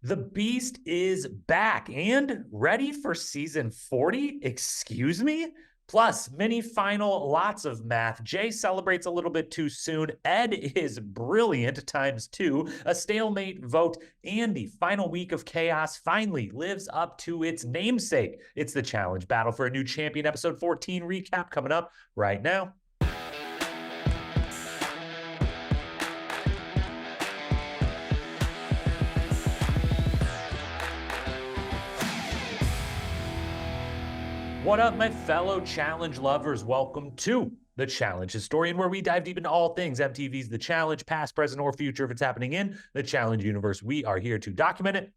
The Beast is back and ready for season 40. Excuse me? Plus, mini final, lots of math. Jay celebrates a little bit too soon. Ed is brilliant times two. A stalemate vote, and the final week of chaos finally lives up to its namesake. It's the challenge battle for a new champion, episode 14 recap coming up right now. What up, my fellow challenge lovers? Welcome to The Challenge Historian, where we dive deep into all things MTV's The Challenge, past, present, or future. If it's happening in the Challenge universe, we are here to document it.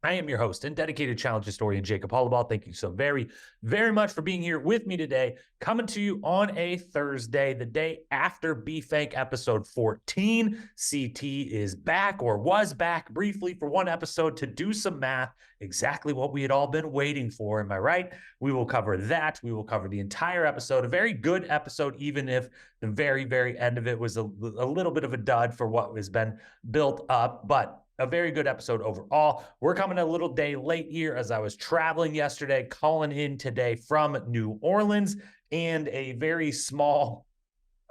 I am your host and dedicated challenge historian, Jacob Hollaball. Thank you so very, very much for being here with me today. Coming to you on a Thursday, the day after B-Fank episode 14. CT is back, or was back briefly for one episode to do some math. Exactly what we had all been waiting for. Am I right? We will cover that. We will cover the entire episode. A very good episode, even if the very, very end of it was a little bit of a dud for what has been built up. But a very good episode overall. We're coming a little day late here as I was traveling yesterday, calling in today from New Orleans, and a very small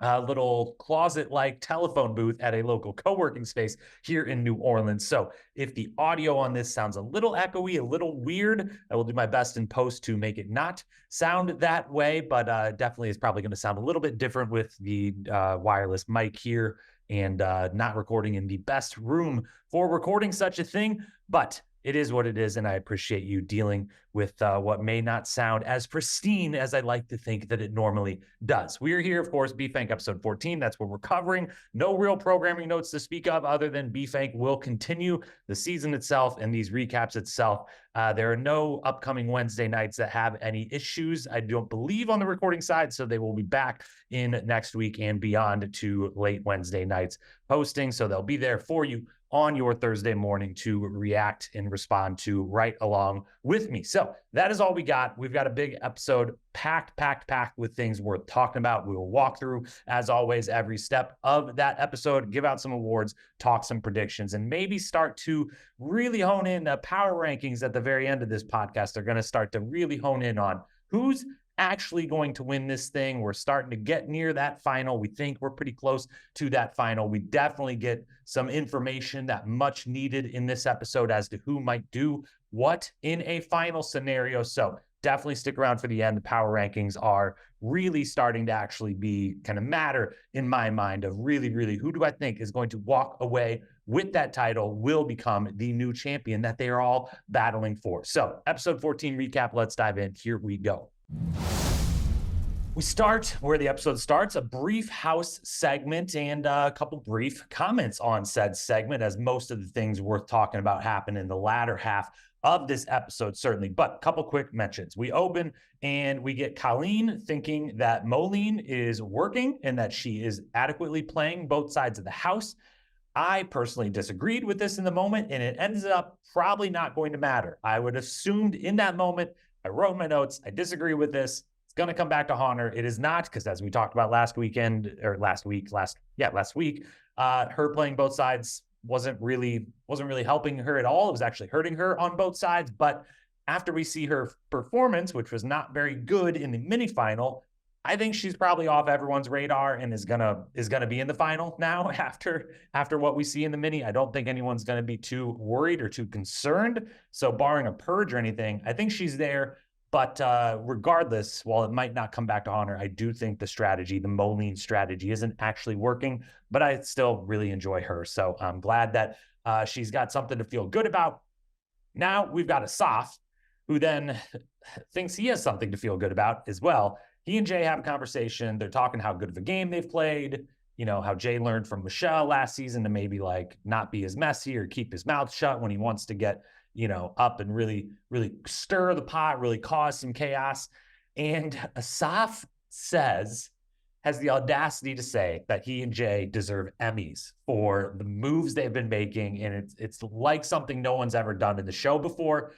little closet-like telephone booth at a local co-working space here in New Orleans. So if the audio on this sounds a little echoey, a little weird, I will do my best in post to make it not sound that way, but definitely is probably going to sound a little bit different with the wireless mic here and not recording in the best room for recording such a thing, but it is what it is, and I appreciate you dealing with what may not sound as pristine as I'd like to think that it normally does. We are here, of course, B-Fank episode 14. That's what we're covering. No real programming notes to speak of other than B-Fank will continue the season itself and these recaps itself. There are no upcoming Wednesday nights that have any issues, I don't believe, on the recording side, so they will be back in next week and beyond to late Wednesday nights posting, so they'll be there for you on your Thursday morning to react and respond to right along with me. So that is all we got. We've got a big episode packed with things worth talking about. We will walk through, as always, every step of that episode, give out some awards, talk some predictions, and maybe start to really hone in power rankings at the very end of this podcast. They're going to start to really hone in on who's actually going to win this thing. We're starting to get near that final. We think we're pretty close to that final. We definitely get some information that much needed in this episode as to who might do what in a final scenario. So definitely stick around for the end. The power rankings are really starting to actually be kind of matter in my mind of really who do I think is going to walk away with that title, will become the new champion that they are all battling for. So episode 14 recap, let's dive in. Here we go. We start where the episode starts, a brief house segment and a couple brief comments on said segment, as most of the things worth talking about happen in the latter half of this episode, certainly. But a couple quick mentions. We open and we get Colleen thinking that Moline is working and that she is adequately playing both sides of the house. I personally disagreed with this in the moment, and it ends up probably not going to matter. I would have assumed in that moment, I wrote my notes, I disagree with this. It's going to come back to haunt her. It is not, because as we talked about last week, her playing both sides wasn't really helping her at all. It was actually hurting her on both sides. But after we see her performance, which was not very good in the mini final, I think she's probably off everyone's radar and is gonna be in the final now after what we see in the mini. I don't think anyone's gonna be too worried or too concerned. So barring a purge or anything, I think she's there. But regardless, while it might not come back to haunt her, I do think the Moline strategy isn't actually working, but I still really enjoy her. So I'm glad that she's got something to feel good about. Now we've got Asaf, who then thinks he has something to feel good about as well. He and Jay have a conversation. They're talking how good of a game they've played, how Jay learned from Michele last season to maybe not be as messy or keep his mouth shut when he wants to get up and really stir the pot, really cause some chaos. And Asaf has the audacity to say that he and Jay deserve Emmys for the moves they've been making. And it's like something no one's ever done in the show before.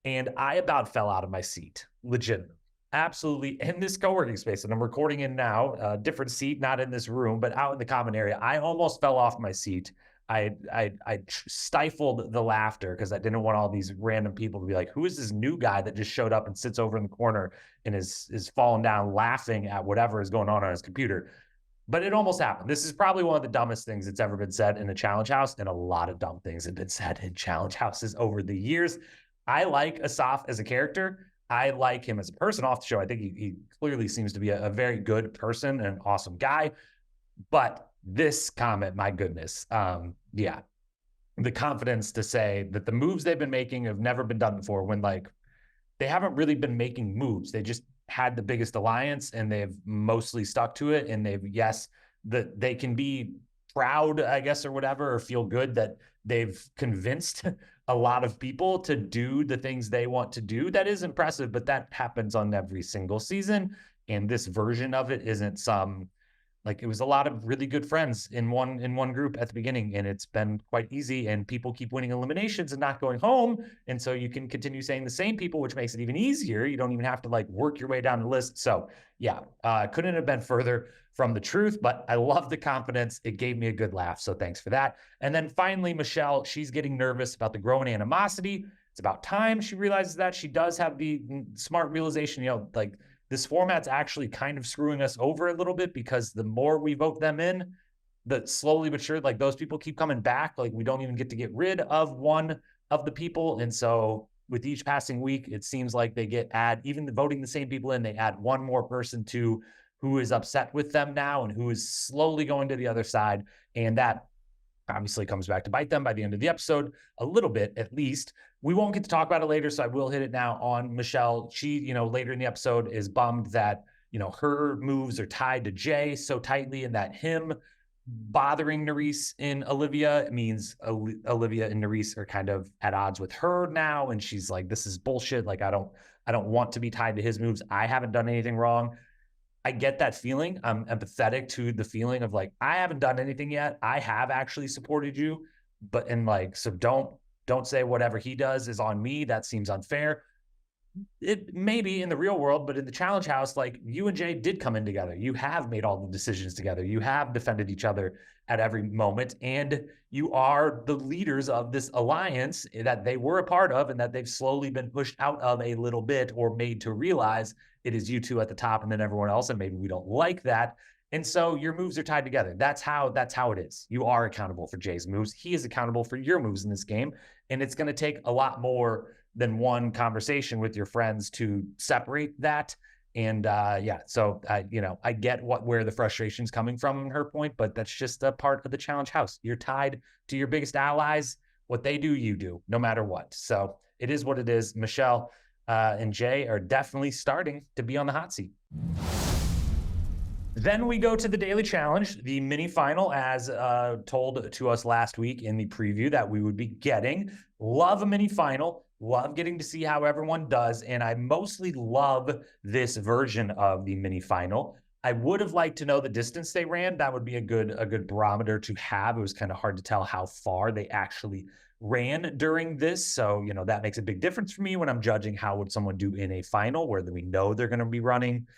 And I about fell out of my seat, legitimately. Absolutely. In this co-working space that I'm recording in now, different seat, not in this room, but out in the common area, I almost fell off my seat I stifled the laughter because I didn't want all these random people to be like, who is this new guy that just showed up and sits over in the corner and is falling down laughing at whatever is going on his computer. But it almost happened. This is probably one of the dumbest things that's ever been said in a challenge house, and a lot of dumb things have been said in challenge houses over the years. I like Asaf as a character. I like him as a person off the show. I think he clearly seems to be a very good person and an awesome guy. But this comment, my goodness, yeah, the confidence to say that the moves they've been making have never been done before, when like they haven't really been making moves. They just had the biggest alliance and they've mostly stuck to it. And they've, yes, that they can be proud, I guess, or whatever, or feel good that they've convinced a lot of people to do the things they want to do. That is impressive, but that happens on every single season. And this version of it isn't some, like, it was a lot of really good friends in one group at the beginning, and it's been quite easy, and people keep winning eliminations and not going home, and so you can continue saying the same people, which makes it even easier. You don't even have to like work your way down the list. So yeah, couldn't have been further from the truth, but I love the confidence. It gave me a good laugh, so thanks for that. And then finally, Michele, she's getting nervous about the growing animosity. It's about time she realizes that. She does have the smart realization, like, this format's actually kind of screwing us over a little bit, because the more we vote them in, the slowly but sure, like, those people keep coming back. Like, we don't even get to get rid of one of the people. And so with each passing week, it seems like they even voting the same people in, they add one more person to who is upset with them now and who is slowly going to the other side. And that obviously comes back to bite them by the end of the episode, a little bit at least. We won't get to talk about it later, so I will hit it now on Michele. She, later in the episode is bummed that, her moves are tied to Jay so tightly, and that him bothering Nurys and Olivia means Olivia and Nurys are kind of at odds with her now. And she's like, this is bullshit. Like, I don't want to be tied to his moves. I haven't done anything wrong. I get that feeling. I'm empathetic to the feeling of like, I haven't done anything yet. I have actually supported you, so don't say whatever he does is on me. That seems unfair. It may be in the real world, but in the challenge house, like, you and Jay did come in together. You have made all the decisions together. You have defended each other at every moment, and you are the leaders of this alliance that they were a part of, and that they've slowly been pushed out of a little bit, or made to realize it is you two at the top and then everyone else, and maybe we don't like that. And so your moves are tied together. That's how it is. You are accountable for Jay's moves. He is accountable for your moves in this game. And it's going to take a lot more than one conversation with your friends to separate that. And so I get where the frustration is coming from in her point, but that's just a part of the challenge house. You're tied to your biggest allies. What they do, you do, no matter what. So it is what it is. Michele and Jay are definitely starting to be on the hot seat. Then we go to the daily challenge, the mini final, as told to us last week in the preview that we would be getting. Love a mini final. Love getting to see how everyone does. And I mostly love this version of the mini final. I would have liked to know the distance they ran. That would be a good barometer to have. It was kind of hard to tell how far they actually ran during this. So, that makes a big difference for me when I'm judging how would someone do in a final where we know they're going to be running,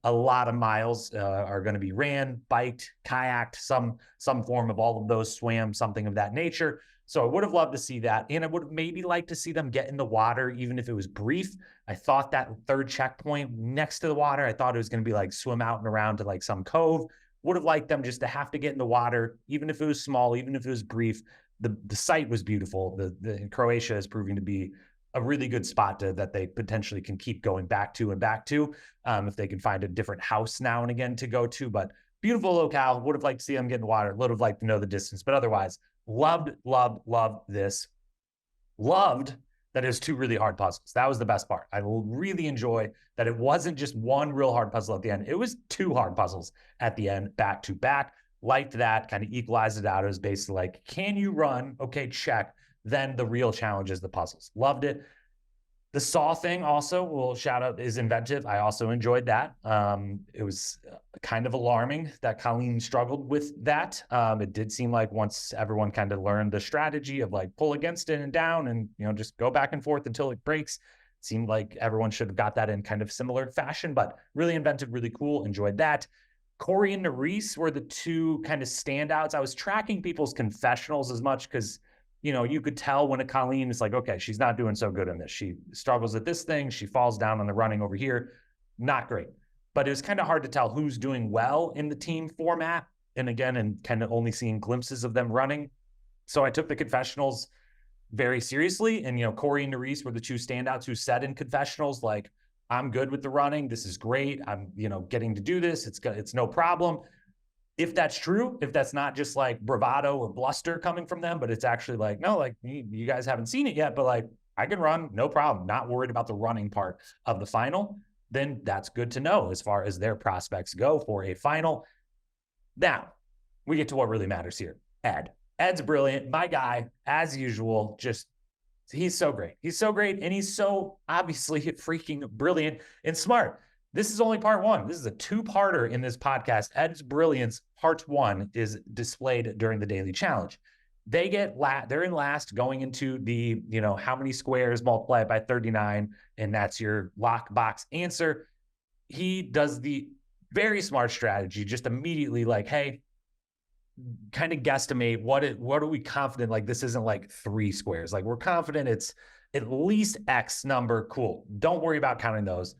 a lot of miles are going to be ran, biked, kayaked, some form of all of those, swam, something of that nature. So I would have loved to see that. And I would have maybe liked to see them get in the water, even if it was brief. I thought that third checkpoint next to the water, I thought it was going to be like swim out and around to like some cove. Would have liked them just to have to get in the water, even if it was small, even if it was brief. The site was beautiful. The Croatia is proving to be a really good spot that they potentially can keep going back to if they can find a different house now and again to go to. But beautiful locale. Would have liked to see them get in the water. Would have liked to know the distance. But otherwise, loved this. Loved that it was two really hard puzzles. That was the best part. I really enjoy that it wasn't just one real hard puzzle at the end. It was two hard puzzles at the end, back to back. Liked that, kind of equalized it out. It was basically like, can you run? Okay, check. Then the real challenge is the puzzles. Loved it. The saw thing also, will shout out, is inventive. I also enjoyed that. It was kind of alarming that Colleen struggled with that. It did seem like once everyone kind of learned the strategy of like pull against it and down and, just go back and forth until it breaks, it seemed like everyone should have got that in kind of similar fashion, but really inventive, really cool. Enjoyed that. Corey and Nerese were the two kind of standouts. I was tracking people's confessionals as much because, you could tell when a Colleen is like, okay, she's not doing so good in this. She struggles at this thing. She falls down on the running over here. Not great. But it was kind of hard to tell who's doing well in the team format. And again, and kind of only seeing glimpses of them running. So I took the confessionals very seriously. And, Corey and Nerese were the two standouts who said in confessionals, like, I'm good with the running. This is great. I'm, getting to do this. It's no problem. If that's true, if that's not just like bravado or bluster coming from them, but it's actually like, no, like you guys haven't seen it yet, but like I can run, no problem. Not worried about the running part of the final, then that's good to know as far as their prospects go for a final. Now, we get to what really matters here. Ed. Ed's brilliant. My guy, as usual, he's so great. He's so great, and he's so obviously freaking brilliant and smart. This is only part one. This is a two-parter in this podcast. Ed's brilliance, part one, is displayed during the daily challenge. They're in last going into the, how many squares multiplied by 39, and that's your lockbox answer. He does the very smart strategy, just immediately like, hey, kind of guesstimate what are we confident, like this isn't like 3 squares, like we're confident it's at least X number. Cool. Don't worry about counting those.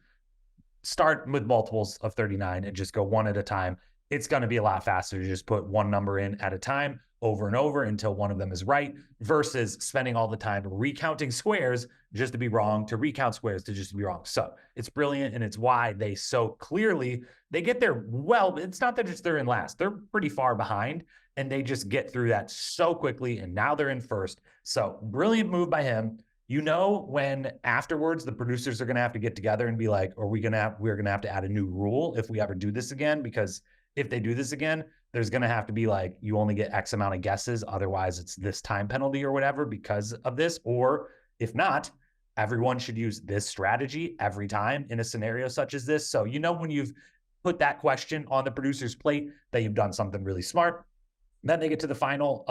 Start with multiples of 39 and just go one at a time. It's going to be a lot faster to just put one number in at a time over and over until one of them is right, versus spending all the time recounting squares just to be wrong, to recount squares to just be wrong. So it's brilliant, and it's why they so clearly, they get there well. It's not that they're in last. They're pretty far behind, and they just get through that so quickly, and now they're in first. So brilliant move by him. When afterwards the producers are going to have to get together and be like, we're going to have to add a new rule if we ever do this again, because if they do this again, there's going to have to be like, you only get X amount of guesses. Otherwise it's this time penalty or whatever because of this. Or if not, everyone should use this strategy every time in a scenario such as this. So, when you've put that question on the producer's plate, that you've done something really smart. Then they get to the final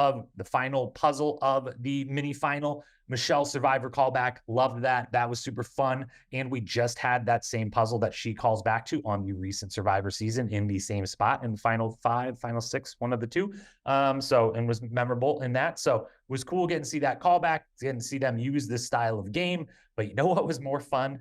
puzzle of the mini final. Michele Survivor callback. Loved that. That was super fun. And we just had that same puzzle that she calls back to on the recent Survivor season in the same spot in the final 5, final 6, one of the two. And was memorable in that. So it was cool getting to see that callback, getting to see them use this style of game. But you know what was more fun?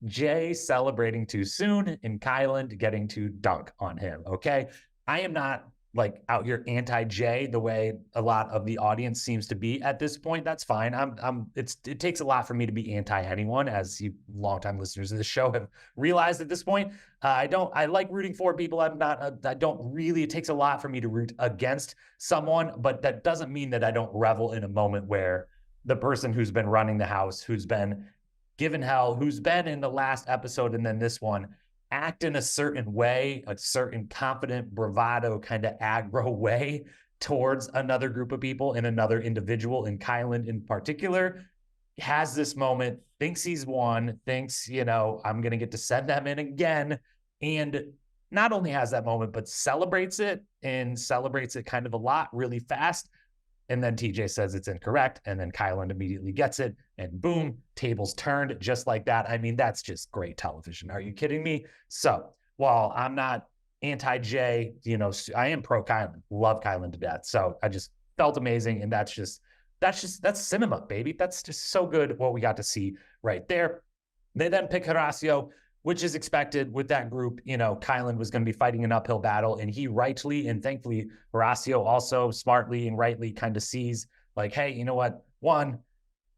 Jay celebrating too soon and Kyland getting to dunk on him. Okay. I am not like out here anti-Jay the way a lot of the audience seems to be at this point. That's fine. It takes a lot for me to be anti anyone, as you longtime listeners of the show have realized at this point. I like rooting for people. It takes a lot for me to root against someone, but that doesn't mean that I don't revel in a moment where the person who's been running the house, who's been given hell, who's been in the last episode and then this one, act in a certain way, a certain confident, bravado kind of aggro way towards another group of people and another individual, and Kyland in particular, has this moment, thinks he's won, thinks, I'm going to get to send them in again. And not only has that moment, but celebrates it kind of a lot really fast. And then TJ says it's incorrect. And then Kyland immediately gets it. And boom, tables turned just like that. I mean, that's just great television. Are you kidding me? So while I'm not anti-Jay, I am pro Kyland. Love Kyland to death. So I just felt amazing. And that's cinema, baby. That's just so good what we got to see right there. They then pick Horacio, which is expected with that group. Kyland was going to be fighting an uphill battle, and he rightly and thankfully Horacio also smartly and rightly kind of sees like, hey, you know what?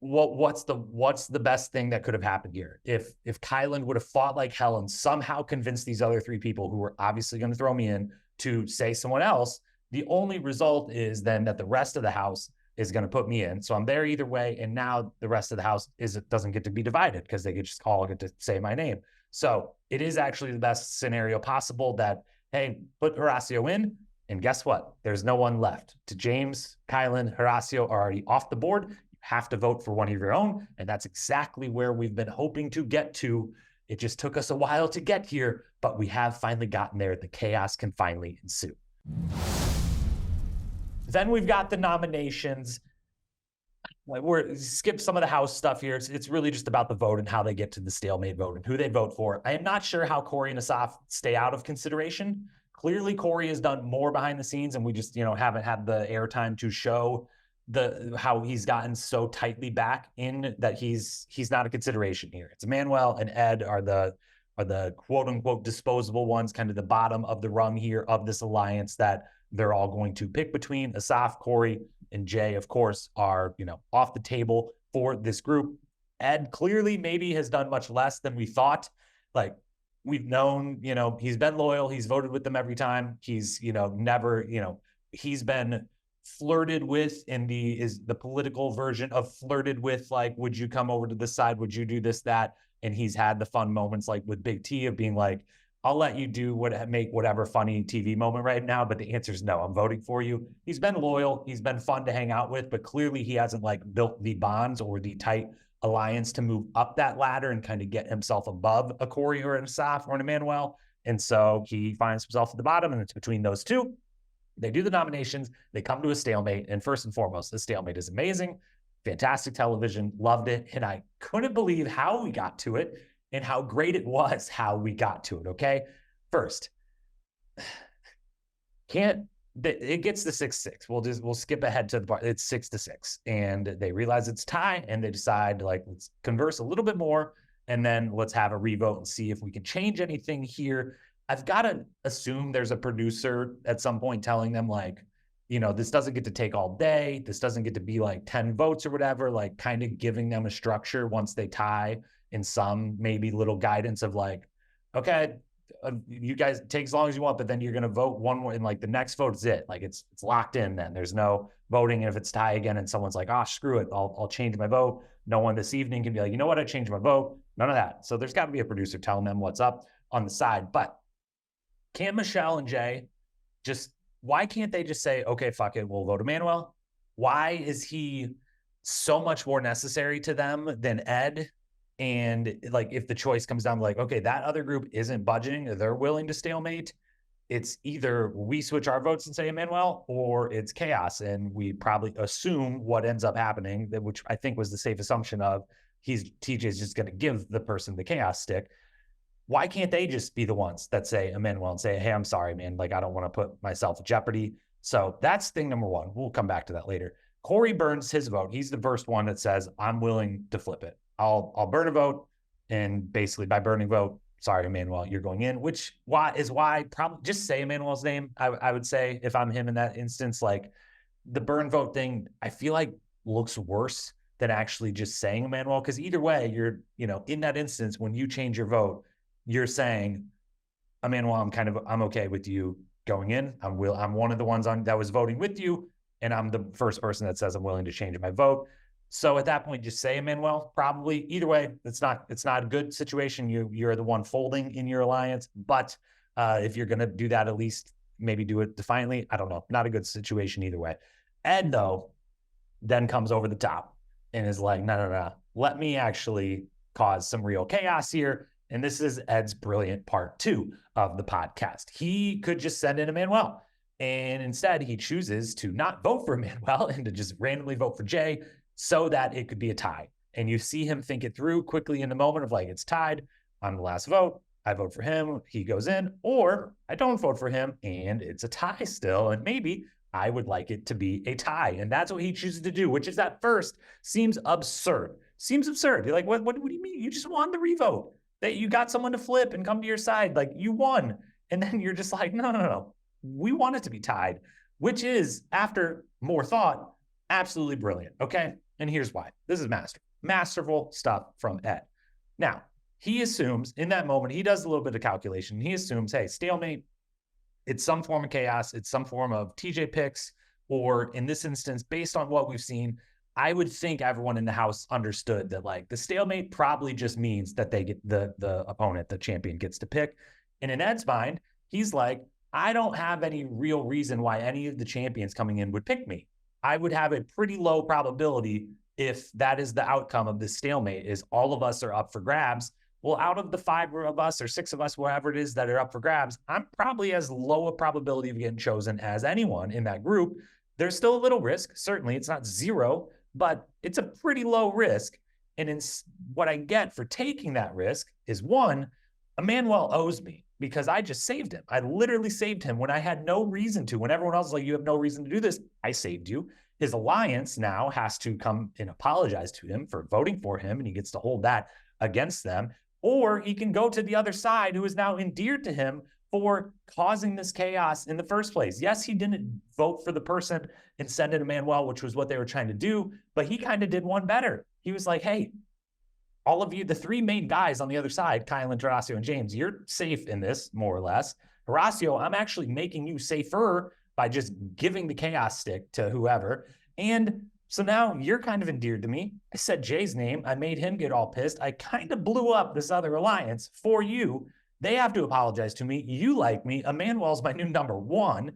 What's the best thing that could have happened here? If Kyland would have fought like hell and somehow convinced these other 3 people who were obviously going to throw me in to say someone else, the only result is then that the rest of the house is going to put me in. So I'm there either way. And now the rest of the house doesn't get to be divided because they could just all get to say my name. So it is actually the best scenario possible that, hey, put Horacio in, and guess what? There's no one left. To James, Kyland, Horacio are already off the board. You have to vote for one of your own, and that's exactly where we've been hoping to get to. It just took us a while to get here, but we have finally gotten there. The chaos can finally ensue. Then we've got the nominations. we're skip some of the house stuff here. It's really just about the vote and how they get to the stalemate vote and who they vote for. I am not sure how Corey and Asaf stay out of consideration. Clearly, Corey has done more behind the scenes, and we just haven't had the airtime to show how he's gotten so tightly back in that he's not a consideration here. It's Emmanuel and Ed are the quote unquote disposable ones, kind of the bottom of the rung here of this alliance that they're all going to pick between. Asaf, Corey, and Jay, of course, are off the table for this group. Ed clearly maybe has done much less than we thought. Like, we've known, he's been loyal. He's voted with them every time. He's, never, he's been flirted with in the political version of flirted with, like, would you come over to this side? Would you do this, that? And he's had the fun moments like with Big T of being like, I'll let you make whatever funny TV moment right now, but the answer is no, I'm voting for you. He's been loyal. He's been fun to hang out with, but clearly he hasn't like built the bonds or the tight alliance to move up that ladder and kind of get himself above a Corey or an Asaf or an Emmanuel. And so he finds himself at the bottom, and it's between those two. They do the nominations. They come to a stalemate. And first and foremost, the stalemate is amazing. Fantastic television. Loved it. And I couldn't believe how we got to it and how great it was how we got to it. Okay. First, it gets to 6-6. We'll skip ahead to the part. It's 6-6. And they realize it's tie, and they decide, like, let's converse a little bit more, and then let's have a revote and see if we can change anything here. I've got to assume there's a producer at some point telling them, like, this doesn't get to take all day. This doesn't get to be like 10 votes or whatever, like kind of giving them a structure once they tie, in some maybe little guidance of like, okay, you guys take as long as you want, but then you're going to vote one more, and like the next vote is it. Like it's locked in. Then there's no voting. And if it's tie again and someone's like, oh, screw it, I'll change my vote, no one this evening can be like, you know what, I changed my vote. None of that. So there's got to be a producer telling them what's up on the side. But can't Michele and Jay why can't they just say, okay, fuck it, we'll vote Emmanuel? Why is he so much more necessary to them than Ed? And like, if the choice comes down to like, okay, that other group isn't budging, they're willing to stalemate, it's either we switch our votes and say Emmanuel, or it's chaos. And we probably assume what ends up happening, which I think was the safe assumption of TJ's just going to give the person the chaos stick. Why can't they just be the ones that say Emmanuel and say, hey, I'm sorry, man. Like, I don't want to put myself in jeopardy. So that's thing number one. We'll come back to that later. Corey burns his vote. He's the first one that says, I'm willing to flip it. I'll burn a vote. And basically by burning vote, sorry, Emmanuel, you're going in, which is why probably just say Emmanuel's name. I would say if I'm him in that instance, like the burn vote thing, I feel like looks worse than actually just saying Emmanuel. Because either way, you're, in that instance, when you change your vote, you're saying, Emmanuel, I'm okay with you going in. I'm one of the ones that was voting with you, and I'm the first person that says I'm willing to change my vote. So at that point, just say Emmanuel. Probably either way, it's not a good situation. You're the one folding in your alliance, but if you're going to do that, at least maybe do it defiantly. I don't know. Not a good situation either way. Ed though then comes over the top and is like, no. Let me actually cause some real chaos here. And this is Ed's brilliant part 2 of the podcast. He could just send in Emmanuel, and instead he chooses to not vote for Emmanuel and to just randomly vote for Jay so that it could be a tie. And you see him think it through quickly in the moment of like, it's tied. I'm the last vote. I vote for him. He goes in, or I don't vote for him and it's a tie still. And maybe I would like it to be a tie. And that's what he chooses to do, which is at first seems absurd. You're like, what do you mean? You just won the revote. That you got someone to flip and come to your side. Like, you won. And then you're just like, no. We want it to be tied, which is, after more thought, absolutely brilliant. Okay. And here's why. This is masterful stuff from Ed. Now, he assumes in that moment, he does a little bit of calculation. He assumes, hey, stalemate, it's some form of chaos. It's some form of TJ picks, or in this instance, based on what we've seen, I would think everyone in the house understood that like the stalemate probably just means that they get the opponent, the champion, gets to pick. And in Ed's mind, he's like, I don't have any real reason why any of the champions coming in would pick me. I would have a pretty low probability if that is the outcome of this stalemate, is all of us are up for grabs. Well, out of the 5 of us or 6 of us, whatever it is that are up for grabs, I'm probably as low a probability of getting chosen as anyone in that group. There's still a little risk. Certainly, it's not zero, but it's a pretty low risk. And what I get for taking that risk is one, Emmanuel owes me because I just saved him. I literally saved him when I had no reason to. When everyone else was like, you have no reason to do this, I saved you. His alliance now has to come and apologize to him for voting for him, and he gets to hold that against them. Or he can go to the other side, who is now endeared to him for causing this chaos in the first place. Yes, he didn't vote for the person and send in Emmanuel, which was what they were trying to do, but he kind of did one better. He was like, hey, all of you, the three main guys on the other side, Kylan, Horacio, and James, you're safe in this, more or less. Horacio, I'm actually making you safer by just giving the chaos stick to whoever. And so now you're kind of endeared to me. I said Jay's name. I made him get all pissed. I kind of blew up this other alliance for you. They have to apologize to me. You like me. Emmanuel's my new number one.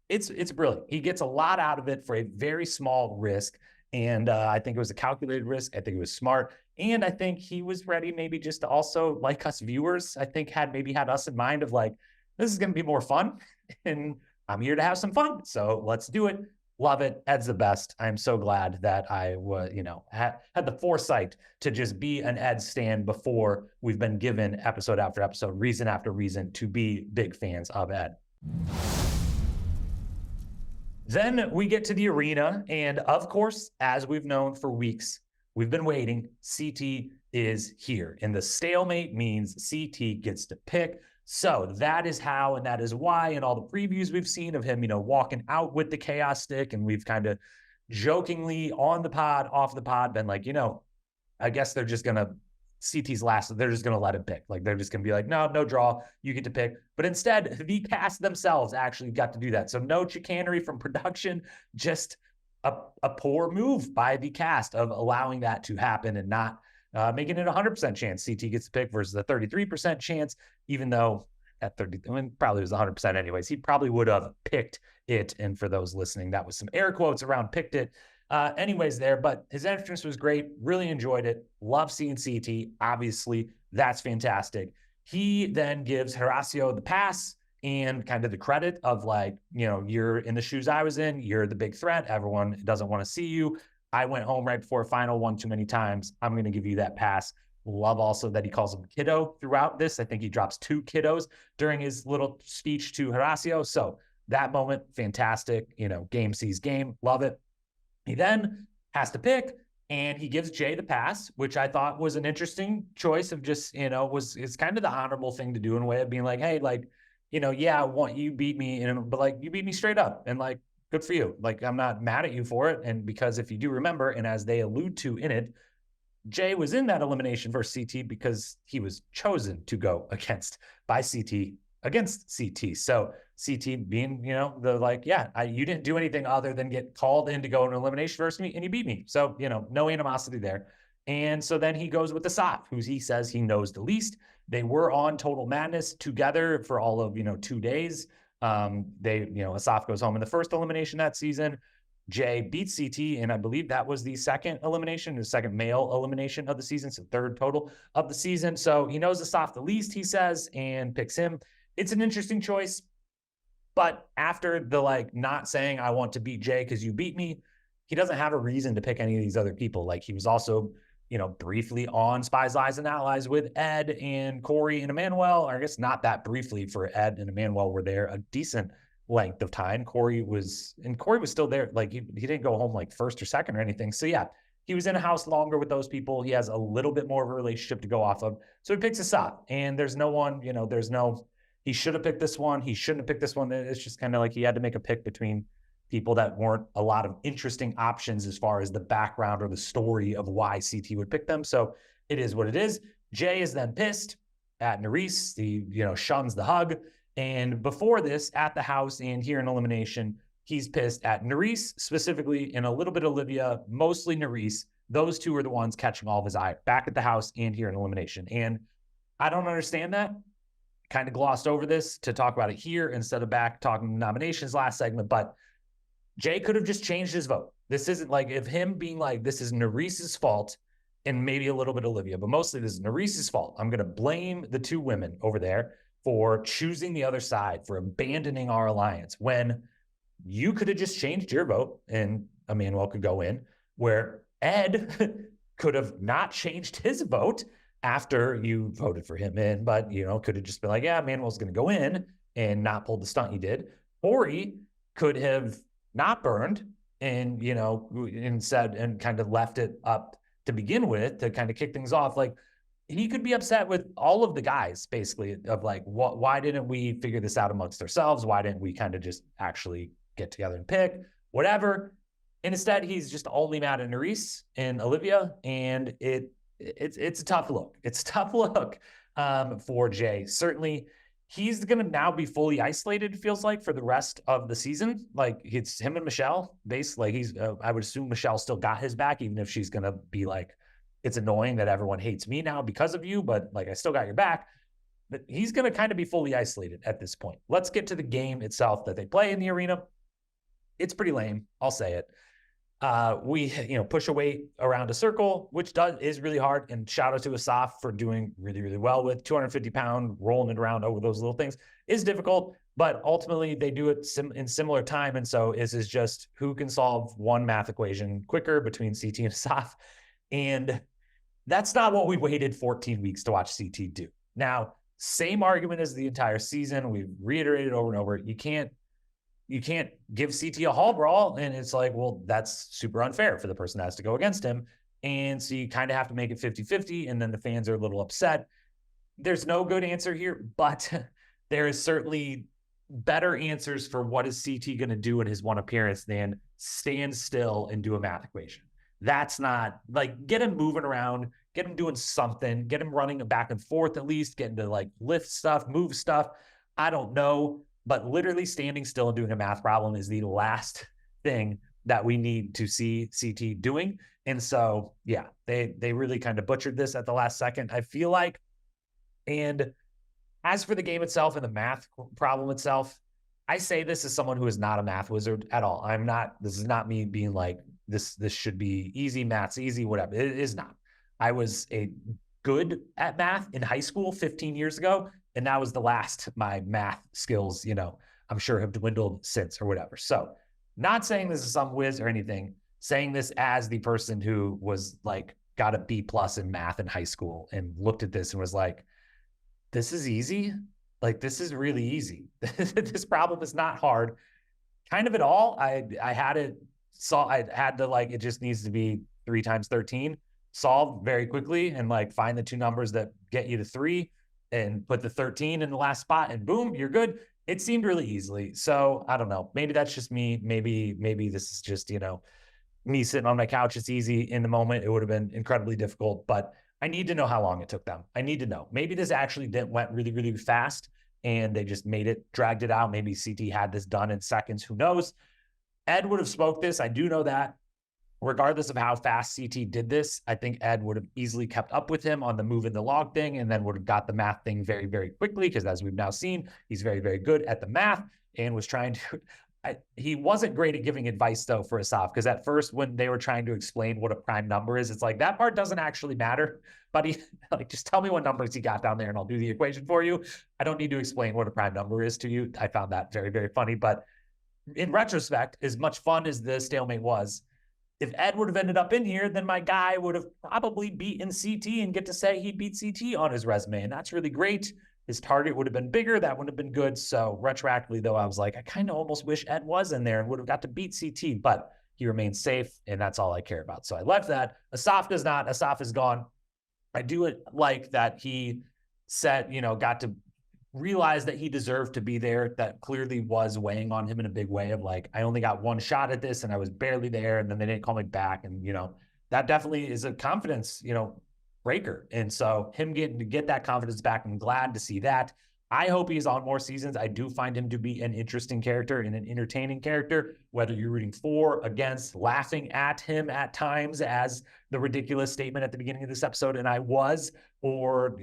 It's brilliant. He gets a lot out of it for a very small risk. And I think it was a calculated risk. I think it was smart. And I think he was ready maybe just to also, like us viewers, I think had us in mind of like, this is going to be more fun. And I'm here to have some fun. So let's do it. Love it. Ed's the best. I'm so glad that I was, had the foresight to just be an Ed stan before we've been given episode after episode, reason after reason to be big fans of Ed. Then we get to the arena. And of course, as we've known for weeks, we've been waiting. CT is here. And the stalemate means CT gets to pick. So that is how and that is why, and all the previews we've seen of him, walking out with the chaos stick, and we've kind of jokingly on the pod, off the pod, been like, I guess they're just going to, CT's last, they're just going to let him pick. Like, they're just going to be like, no draw, you get to pick. But instead, the cast themselves actually got to do that. So no chicanery from production, just a poor move by the cast of allowing that to happen and not making it a 100% chance CT gets to pick versus a 33% chance, even though at 30, probably was 100% anyways. He probably would have picked it. And for those listening, that was some air quotes around picked it. Anyways there, but his entrance was great. Really enjoyed it. Love seeing CT. Obviously, that's fantastic. He then gives Horacio the pass and kind of the credit of like, you're in the shoes I was in. You're the big threat. Everyone doesn't want to see you. I went home right before a final one too many times. I'm going to give you that pass. Love also that he calls him kiddo throughout this. I think he drops 2 kiddos during his little speech to Horacio. So that moment, fantastic. Game sees game. Love it. He then has to pick, and he gives Jay the pass, which I thought was an interesting choice of just, it's kind of the honorable thing to do in a way of being like, hey, like, yeah, I want you beat me, but like you beat me straight up, and like, good for you. Like, I'm not mad at you for it. And because if you do remember, and as they allude to in it, Jay was in that elimination versus CT because he was chosen to go by CT against CT. So CT being, you didn't do anything other than get called in to go in an elimination versus me, and you beat me. So, no animosity there. And so then he goes with Asaf, who he says he knows the least. They were on Total Madness together for all of, 2 days. Asaf goes home in the first elimination that season. Jay beats CT, and I believe that was the second elimination, the second male elimination of the season, so third total of the season. So he knows Asaf the least, he says, and picks him. It's an interesting choice, but after the not saying I want to beat Jay because you beat me, he doesn't have a reason to pick any of these other people. Like, he was also briefly on Spies, Lies, and Allies with Ed and Corey and Emmanuel. Or I guess not that briefly, for Ed and Emmanuel were there a decent length of time. Corey was still there. Like, he didn't go home like first or second or anything. So yeah, he was in a house longer with those people. He has a little bit more of a relationship to go off of. So he picks Asaf, and there's no one, he should have picked this one. He shouldn't have picked this one. It's just kind of like he had to make a pick between people that weren't a lot of interesting options as far as the background or the story of why CT would pick them. So it is what it is. Jay is then pissed at Nerys. He, shuns the hug. And before this, at the house and here in elimination, he's pissed at Nerys, specifically, and a little bit of Olivia, mostly Nerys. Those two are the ones catching all of his eye back at the house and here in elimination. And I don't understand that. Kind of glossed over this to talk about it here instead of back talking nominations last segment, but Jay could have just changed his vote. This isn't like if him being like, this is Nerys's fault and maybe a little bit Olivia, but mostly this is Nerys's fault. I'm going to blame the 2 women over there for choosing the other side, for abandoning our alliance, when you could have just changed your vote and Emmanuel could go in, where Ed could have not changed his vote after you voted for him in, but, could have just been like, yeah, Manuel's going to go in and not pull the stunt he did. Corey could have not burned and, instead and kind of left it up to begin with to kind of kick things off. Like, he could be upset with all of the guys, basically, of like, why didn't we figure this out amongst ourselves? Why didn't we kind of just actually get together and pick whatever? And instead, he's just only mad at Nerys and Olivia, and it's a tough look. It's a tough look for Jay. Certainly, he's going to now be fully isolated, feels like, for the rest of the season. Like, it's him and Michele, basically. I would assume Michele still got his back, even if she's going to be like, it's annoying that everyone hates me now because of you, but like, I still got your back. But he's going to kind of be fully isolated at this point. Let's get to the game itself that they play in the arena. It's pretty lame. I'll say it. We push away around a circle, which is really hard. And shout out to Asaf for doing really, really well with 250-pound rolling it around over those little things is difficult, but ultimately they do it in similar time. And so this is just who can solve one math equation quicker between CT and Asaf. And that's not what we waited 14 weeks to watch CT do. Now, same argument as the entire season. We've reiterated over and over. You can't give CT a hall brawl. And it's like, well, that's super unfair for the person that has to go against him. And so you kind of have to make it 50-50. And then the fans are a little upset. There's no good answer here, but there is certainly better answers for what is CT going to do in his one appearance than stand still and do a math equation. That's not like, get him moving around, get him doing something, get him running back and forth, at least get him to like lift stuff, move stuff. I don't know, but literally standing still and doing a math problem is the last thing that we need to see CT doing. And so, yeah, they really kind of butchered this at the last second, I feel like. And as for the game itself and the math problem itself, I say this as someone who is not a math wizard at all. This is not me being like, this should be easy, math's easy, whatever. It is not. I was good at math in high school 15 years ago, and that was the last my math skills, I'm sure have dwindled since or whatever. So not saying this is some whiz or anything, saying this as the person who was like, got a B+ in math in high school and looked at this and was like, this is easy. Like, this is really easy. This problem is not hard kind of at all. I had to like, it just needs to be 3 times 13 solved very quickly and like find the two numbers that get you to 3 and put the 13 in the last spot and boom, you're good. It seemed really easily. So I don't know, maybe that's just me. Maybe this is just, me sitting on my couch. It's easy in the moment. It would have been incredibly difficult, but I need to know how long it took them. I need to know. Maybe this actually went really, really fast and they just dragged it out. Maybe CT had this done in seconds. Who knows? Ed would have spoke this. I do know that. Regardless of how fast CT did this, I think Ed would have easily kept up with him on the move in the log thing and then would have got the math thing very, very quickly because as we've now seen, he's very, very good at the math and was trying to he wasn't great at giving advice though for Asaf because at first when they were trying to explain what a prime number is, it's like that part doesn't actually matter, but he like, just tell me what numbers he got down there and I'll do the equation for you. I don't need to explain what a prime number is to you. I found that very, very funny, but in retrospect, as much fun as the stalemate was, if Ed would have ended up in here, then my guy would have probably beaten CT and get to say he beat CT on his resume. And that's really great. His target would have been bigger. That would have been good. So retroactively, though, I was like, I kind of almost wish Ed was in there and would have got to beat CT, but he remains safe. And that's all I care about. So I left that. Asaf does not. Asaf is gone. I do like that he said, got to realize that he deserved to be there. That clearly was weighing on him in a big way of like, I only got one shot at this and I was barely there. And then they didn't call me back. And, that definitely is a confidence, breaker. And so him getting to get that confidence back, I'm glad to see that. I hope he's on more seasons. I do find him to be an interesting character and an entertaining character, whether you're rooting for, against, laughing at him at times as the ridiculous statement at the beginning of this episode, and I was, or,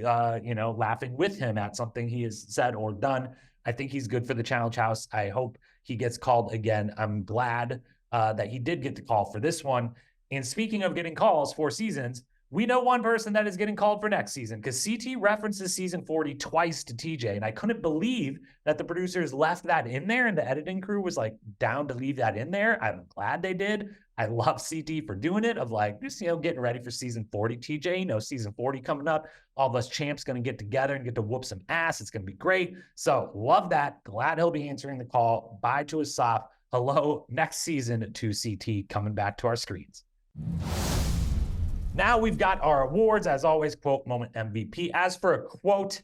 laughing with him at something he has said or done. I think he's good for the Challenge House. I hope he gets called again. I'm glad that he did get the call for this one. And speaking of getting calls for seasons, we know one person that is getting called for next season because CT references season 40 twice to TJ. And I couldn't believe that the producers left that in there and the editing crew was like down to leave that in there. I'm glad they did. I love CT for doing it, of like, just, getting ready for season 40. TJ, season 40 coming up. All of us champs going to get together and get to whoop some ass. It's going to be great. So love that. Glad he'll be answering the call. Bye to Asaf. Hello next season to CT coming back to our screens. Now we've got our awards. As always, quote, moment MVP. As for a quote,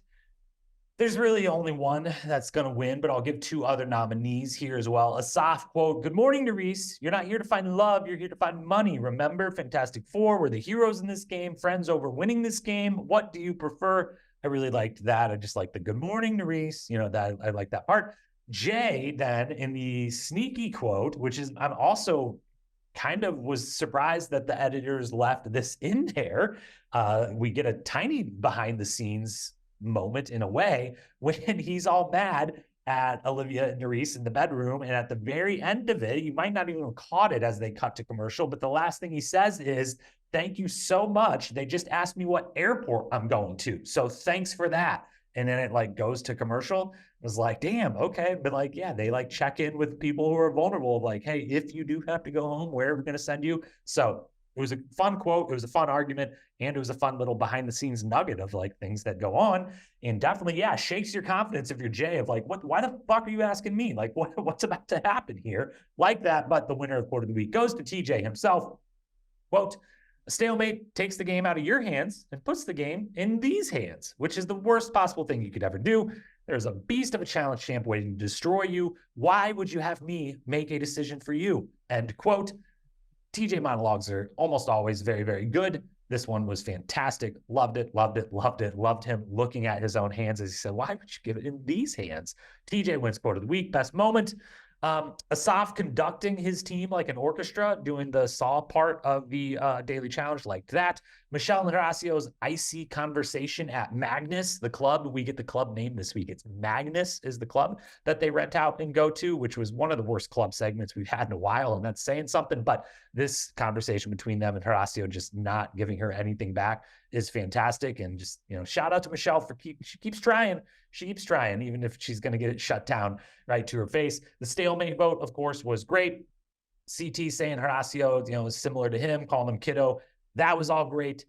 there's really only one that's going to win, but I'll give two other nominees here as well. Asaf, quote, "Good morning, Nerys. You're not here to find love. You're here to find money. Remember, Fantastic Four were the heroes in this game. Friends over winning this game. What do you prefer?" I really liked that. I just like the good morning, Nerys. That I like that part. Jay, then, in the sneaky quote, which is, I'm also kind of was surprised that the editors left this in there. We get a tiny behind the scenes moment in a way when he's all mad at Olivia and Nerys in the bedroom. And at the very end of it, you might not even have caught it as they cut to commercial, but the last thing he says is, "Thank you so much. They just asked me what airport I'm going to. So thanks for that." And then it goes to commercial. It was like, damn, okay. But yeah, they check in with people who are vulnerable, like, hey, if you do have to go home, where are we going to send you? So it was a fun quote. It was a fun argument. And it was a fun little behind the scenes nugget of things that go on. And definitely, yeah, shakes your confidence if you're Jay of why the fuck are you asking me? What's about to happen here? Like that. But the winner of quote of the week goes to TJ himself. Quote, "A stalemate takes the game out of your hands and puts the game in these hands, which is the worst possible thing you could ever do. There's a beast of a challenge champ waiting to destroy you. Why would you have me make a decision for you?" End quote. TJ monologues are almost always very, very good. This one was fantastic. Loved it, loved it, loved it. Loved him looking at his own hands as he said, "Why would you give it in these hands?" TJ wins quote of the week. Best moment, Asaf conducting his team like an orchestra, doing the saw part of the daily challenge, like that. Michele and Horacio's icy conversation at Magnus, the club. We get the club name this week. It's Magnus is the club that they rent out and go to, which was one of the worst club segments we've had in a while. And that's saying something, but this conversation between them and Horacio just not giving her anything back is fantastic. And just, shout out to Michele for she keeps trying. She keeps trying, even if she's going to get it shut down right to her face. The stalemate vote, of course, was great. CT saying Horacio, is similar to him, calling him kiddo. That was all great.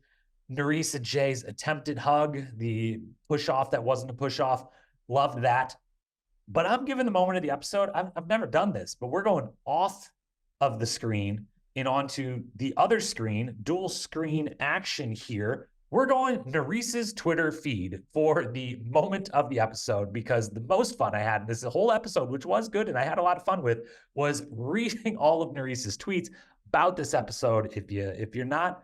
Nerys and Jay's attempted hug, the push off that wasn't a push off. Loved that. But I'm giving the moment of the episode. I've never done this, but we're going off of the screen and onto the other screen, dual screen action here. We're going Nerys's Twitter feed for the moment of the episode, because the most fun I had in this whole episode, which was good and I had a lot of fun with, was reading all of Nerys's tweets about this episode. If you're not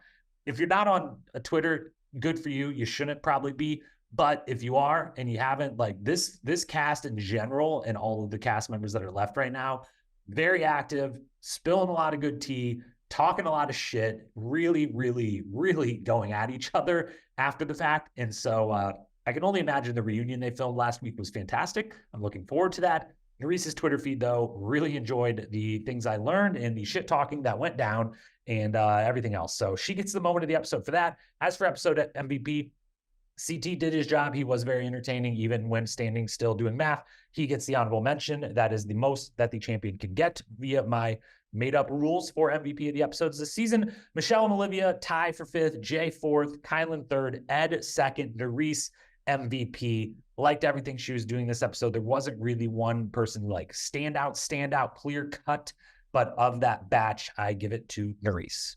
on a Twitter, good for you. You shouldn't probably be. But if you are and you haven't, this cast in general and all of the cast members that are left right now, very active, spilling a lot of good tea, talking a lot of shit, really, really, really going at each other after the fact. And so I can only imagine the reunion they filmed last week was fantastic. I'm looking forward to that. Nerys's Twitter feed, though, really enjoyed the things I learned and the shit talking that went down and everything else. So she gets the moment of the episode for that. As for episode MVP, CT did his job. He was very entertaining, even when standing still doing math. He gets the honorable mention. That is the most that the champion can get via my made-up rules for MVP of the episodes this season. Michele and Olivia tie for 5th, Jay 4th, Kylan 3rd, Ed 2nd, Nerys MVP. Liked everything she was doing this episode. There wasn't really one person stand out, clear cut, but of that batch, I give it to Nerys.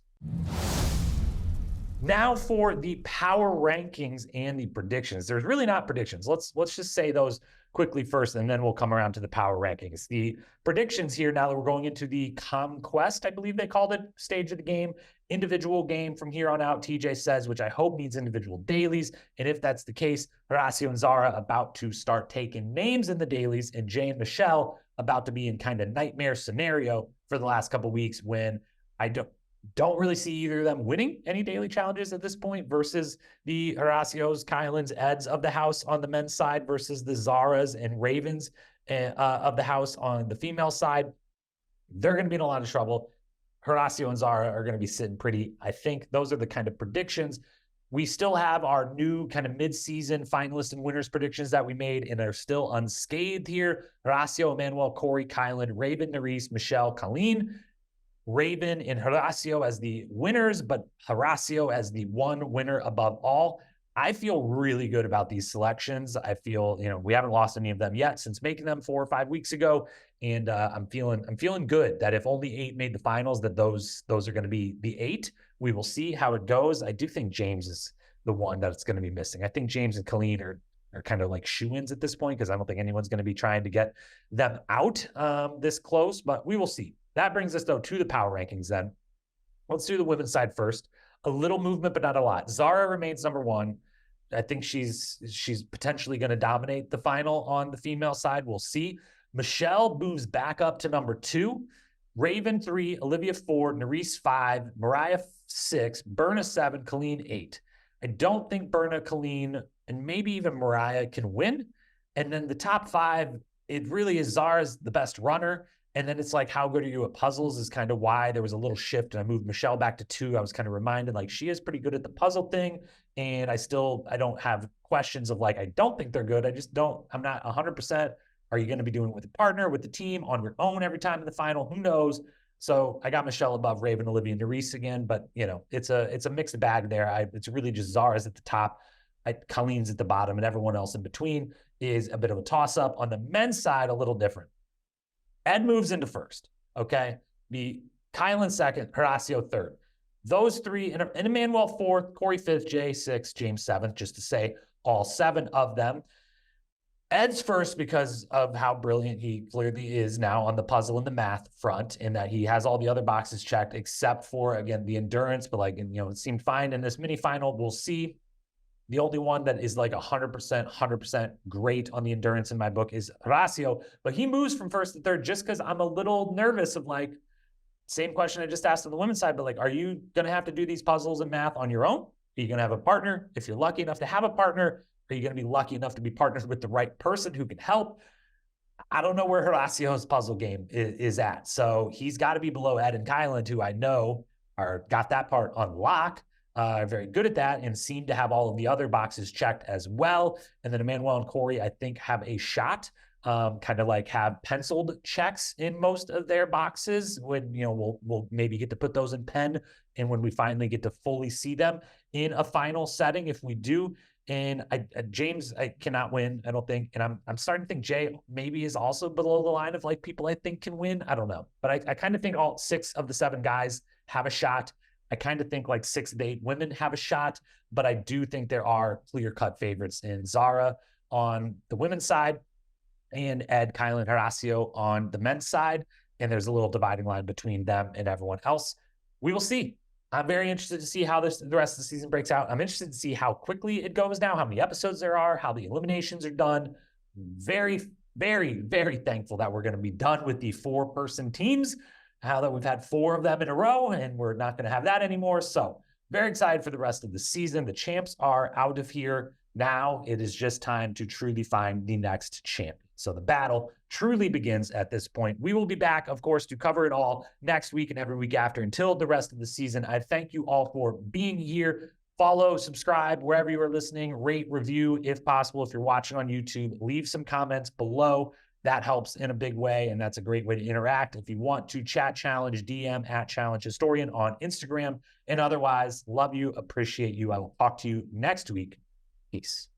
Now for the power rankings and the predictions. There's really not predictions. Let's just say those quickly first, and then we'll come around to the power rankings. The predictions here, now that we're going into the Conquest, I believe they called it, stage of the game, individual game from here on out, TJ says, which I hope means individual dailies. And if that's the case, Horacio and Zara about to start taking names in the dailies, and Jay and Michele about to be in kind of nightmare scenario for the last couple of weeks, when I don't really see either of them winning any daily challenges at this point, versus the Horacios, Kylans, Eds of the house on the men's side versus the Zaras and Ravens of the house on the female side. They're going to be in a lot of trouble. Horacio and Zara are going to be sitting pretty. I think those are the kind of predictions. We still have our new kind of mid-season finalists and winners predictions that we made and are still unscathed here. Horacio, Emmanuel, Corey, Kylan, Raven, Nerys, Michele, Colleen. Raven and Horacio as the winners, but Horacio as the one winner above all. I feel really good about these selections. I feel, we haven't lost any of them yet since making them 4 or 5 weeks ago. And I'm feeling good that if only 8 made the finals, that those are going to be the 8. We will see how it goes. I do think James is the one that's going to be missing. I think James and Colleen are kind of like shoo-ins at this point, because I don't think anyone's going to be trying to get them out this close, but we will see. That brings us, though, to the power rankings then. Let's do the women's side first. A little movement, but not a lot. Zara remains number 1. I think she's potentially going to dominate the final on the female side. We'll see. Michele moves back up to number 2. Raven 3, Olivia 4, Nerys 5, Mariah 6, Berna 7, Colleen 8. I don't think Berna, Colleen, and maybe even Mariah can win. And then the top 5, it really is Zara's the best runner. And then it's like, how good are you at puzzles is kind of why there was a little shift. And I moved Michele back to 2. I was kind of reminded, like, she is pretty good at the puzzle thing. And I don't have questions of like, I don't think they're good. I'm not 100%. Are you going to be doing it with a partner, with the team, on your own every time in the final? Who knows? So I got Michele above Raven, Olivia, and Nerys again, but it's a mixed bag there. It's really just Zara's at the top, Colleen's at the bottom, and everyone else in between is a bit of a toss-up. On the men's side, a little different. Ed moves into first, okay? Kylan second, Horacio third. Those 3, and Emmanuel 4th, Corey 5th, Jay 6th, James 7th, just to say all 7 of them. Ed's first because of how brilliant he clearly is now on the puzzle and the math front, in that he has all the other boxes checked except for, again, the endurance, but it seemed fine in this mini final. We'll see. The only one that is like 100% great on the endurance in my book is Horacio, but he moves from first to third just because I'm a little nervous of same question I just asked on the women's side, but are you going to have to do these puzzles and math on your own? Are you going to have a partner? If you're lucky enough to have a partner, are you going to be lucky enough to be partnered with the right person who can help? I don't know where Horacio's puzzle game is at. So he's got to be below Ed and Kylan, who I know got that part on lock, very good at that, and seem to have all of the other boxes checked as well. And then Emmanuel and Corey, I think, have a shot, kind of have penciled checks in most of their boxes when, we'll maybe get to put those in pen. And when we finally get to fully see them in a final setting, if we do. And James, I cannot win, I don't think. And I'm starting to think Jay maybe is also below the line of people I think can win. I don't know. But I kind of think all 6 of the 7 guys have a shot. I kind of think 6 of the 8 women have a shot. But I do think there are clear-cut favorites in Zara on the women's side and Ed, Kylan, Horacio on the men's side. And there's a little dividing line between them and everyone else. We will see. I'm very interested to see how the rest of the season breaks out. I'm interested to see how quickly it goes now, how many episodes there are, how the eliminations are done. Very, very, very thankful that we're going to be done with the 4-person teams, how that we've had 4 of them in a row, and we're not going to have that anymore. So very excited for the rest of the season. The champs are out of here. Now it is just time to truly find the next champion. So the battle truly begins at this point. We will be back, of course, to cover it all next week and every week after until the rest of the season. I thank you all for being here. Follow, subscribe, wherever you are listening, rate, review, if possible. If you're watching on YouTube, leave some comments below. That helps in a big way, and that's a great way to interact. If you want to chat, challenge, DM at Challenge Historian on Instagram. And otherwise, love you, appreciate you. I will talk to you next week. Peace.